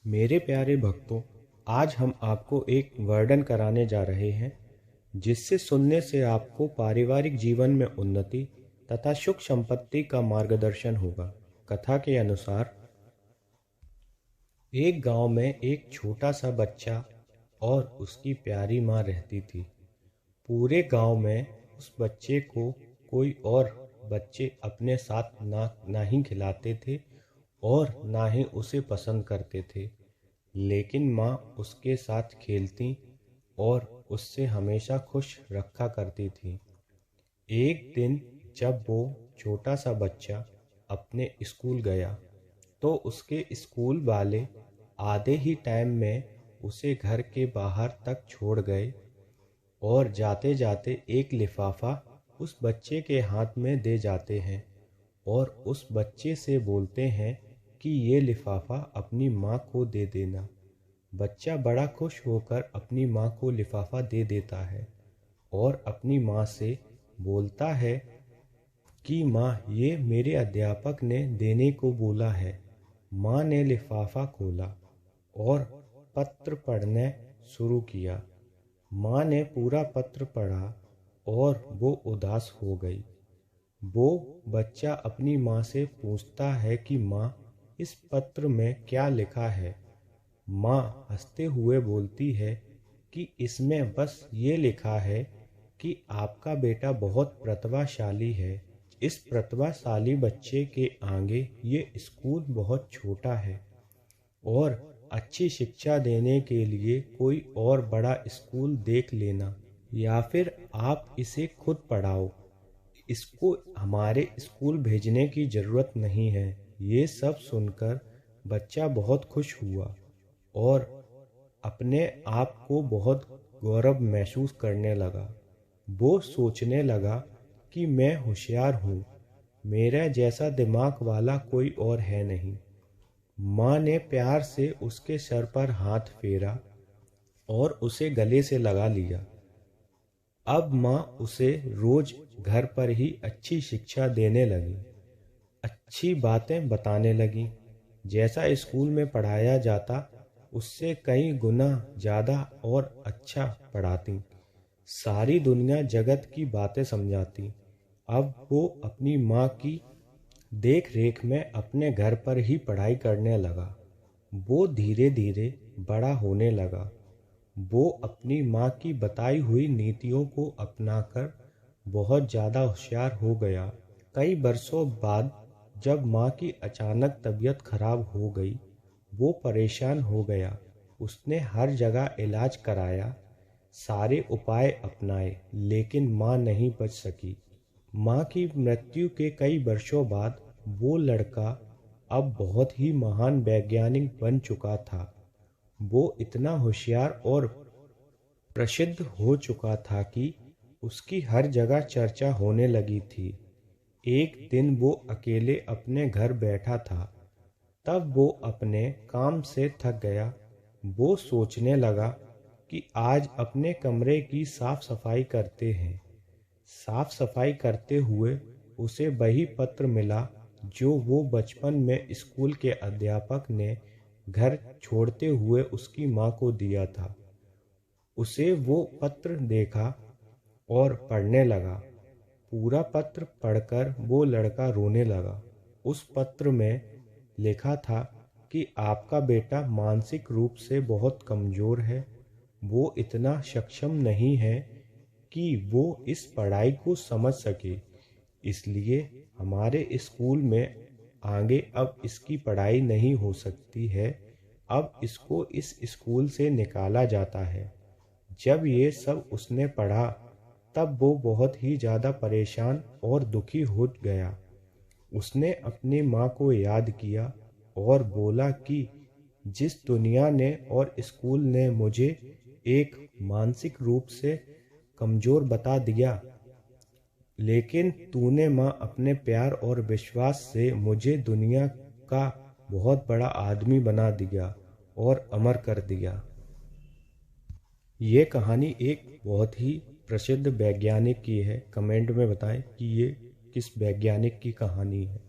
मेरे प्यारे भक्तों, आज हम आपको एक वर्णन कराने जा रहे हैं जिससे सुनने से आपको पारिवारिक जीवन में उन्नति तथा सुख संपत्ति का मार्गदर्शन होगा। कथा के अनुसार एक गांव में एक छोटा सा बच्चा और उसकी प्यारी माँ रहती थी। पूरे गांव में उस बच्चे को कोई और बच्चे अपने साथ ना ही खिलाते थे और ना ही उसे पसंद करते थे, लेकिन माँ उसके साथ खेलती और उससे हमेशा खुश रखा करती थी। एक दिन जब वो छोटा सा बच्चा अपने स्कूल गया तो उसके स्कूल वाले आधे ही टाइम में उसे घर के बाहर तक छोड़ गए और जाते जाते एक लिफाफा उस बच्चे के हाथ में दे जाते हैं और उस बच्चे से बोलते हैं कि ये लिफाफा अपनी माँ को दे देना। बच्चा बड़ा खुश होकर अपनी माँ को लिफाफा दे देता है और अपनी माँ से बोलता है कि माँ, ये मेरे अध्यापक ने देने को बोला है। माँ ने लिफाफा खोला और पत्र पढ़ने शुरू किया। माँ ने पूरा पत्र पढ़ा और वो उदास हो गई। वो बच्चा अपनी माँ से पूछता है कि माँ, इस पत्र में क्या लिखा है? माँ हंसते हुए बोलती है कि इसमें बस ये लिखा है कि आपका बेटा बहुत प्रतिभाशाली है। इस प्रतिभाशाली बच्चे के आगे ये स्कूल बहुत छोटा है और अच्छी शिक्षा देने के लिए कोई और बड़ा स्कूल देख लेना या फिर आप इसे खुद पढ़ाओ। इसको हमारे स्कूल भेजने की ज़रूरत नहीं है। ये सब सुनकर बच्चा बहुत खुश हुआ और अपने आप को बहुत गौरव महसूस करने लगा। वो सोचने लगा कि मैं होशियार हूँ, मेरा जैसा दिमाग वाला कोई और है नहीं। माँ ने प्यार से उसके सर पर हाथ फेरा और उसे गले से लगा लिया। अब माँ उसे रोज घर पर ही अच्छी शिक्षा देने लगी, अच्छी बातें बताने लगी। जैसा स्कूल में पढ़ाया जाता उससे कई गुना ज़्यादा और अच्छा पढ़ाती। सारी दुनिया जगत की बातें समझाती। अब वो अपनी माँ की देख रेख में अपने घर पर ही पढ़ाई करने लगा। वो धीरे धीरे बड़ा होने लगा। वो अपनी माँ की बताई हुई नीतियों को अपनाकर बहुत ज़्यादा होशियार हो गया। कई वर्षों बाद जब माँ की अचानक तबीयत खराब हो गई, वो परेशान हो गया। उसने हर जगह इलाज कराया, सारे उपाय अपनाए, लेकिन माँ नहीं बच सकी। माँ की मृत्यु के कई वर्षों बाद वो लड़का अब बहुत ही महान वैज्ञानिक बन चुका था। वो इतना होशियार और प्रसिद्ध हो चुका था कि उसकी हर जगह चर्चा होने लगी थी। एक दिन वो अकेले अपने घर बैठा था। तब वो अपने काम से थक गया। वो सोचने लगा कि आज अपने कमरे की साफ सफाई करते हैं। साफ सफाई करते हुए उसे वही पत्र मिला जो वो बचपन में स्कूल के अध्यापक ने घर छोड़ते हुए उसकी माँ को दिया था। उसे वो पत्र देखा और पढ़ने लगा। पूरा पत्र पढ़कर वो लड़का रोने लगा। उस पत्र में लिखा था कि आपका बेटा मानसिक रूप से बहुत कमज़ोर है। वो इतना सक्षम नहीं है कि वो इस पढ़ाई को समझ सके, इसलिए हमारे स्कूल में आगे अब इसकी पढ़ाई नहीं हो सकती है। अब इसको इस स्कूल से निकाला जाता है। जब ये सब उसने पढ़ा तब वो बहुत ही ज़्यादा परेशान और दुखी हो गया। उसने अपनी माँ को याद किया और बोला कि जिस दुनिया ने और स्कूल ने मुझे एक मानसिक रूप से कमज़ोर बता दिया, लेकिन तूने माँ अपने प्यार और विश्वास से मुझे दुनिया का बहुत बड़ा आदमी बना दिया और अमर कर दिया। ये कहानी एक बहुत ही प्रसिद्ध वैज्ञानिक की है। कमेंट में बताएं कि ये किस वैज्ञानिक की कहानी है।